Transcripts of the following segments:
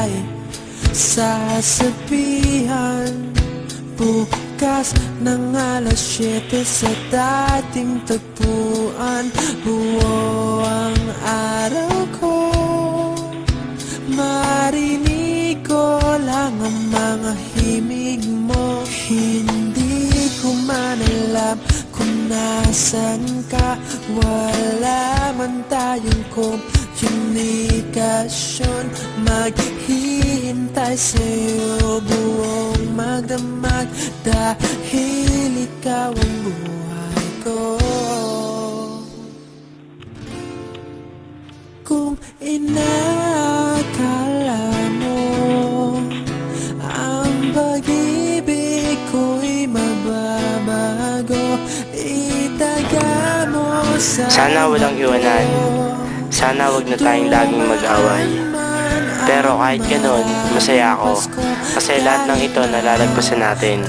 ay sasabihan. Bukas ng alas 7 sa dating tagpuan, buo ang araw ko. Marinig ko lang ang mga himig mo. Hindi ko man alam kung nasan ka. Wala man tayong komunikasyon. Maghihintay sa'yo buong magdamag, dahil ikaw ang buhay ko. Kung inakala mo ang pag-ibig ko'y mababago, itaga mo sa Sana walang iwanan. Sana wag na tayong laging mag-away. Pero kahit ganoon, masaya ako. Kasi lahat ng ito nalalagpasan natin.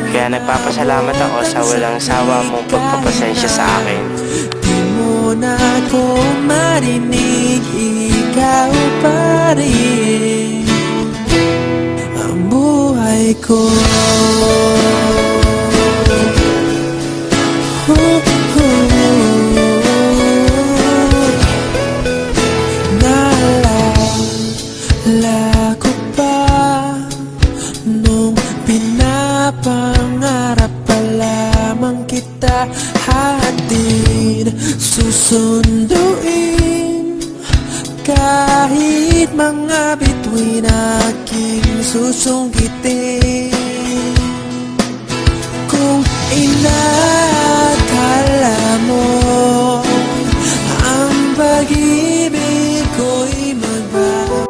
Kaya nagpapasalamat ako sa walang sawa mong pagpapasensya sa akin. Di mo na ako marinig, ikaw pa rin ang buhay ko. Naalala ko pa nung pinapangarap pa lamang kita, hatid susunduin kahit mga bituin aking susungkitin. Kung inakala mo ang pag-ibig ko'y magbabago,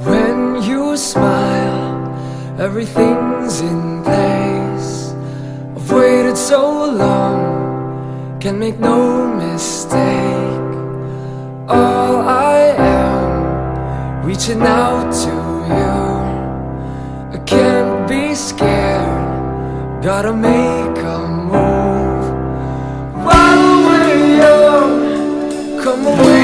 when you smile, everything's in place. I've waited so long, can make no mistake. All I am, reaching out to you. I can't be scared, gotta make a move. While we're young, come away.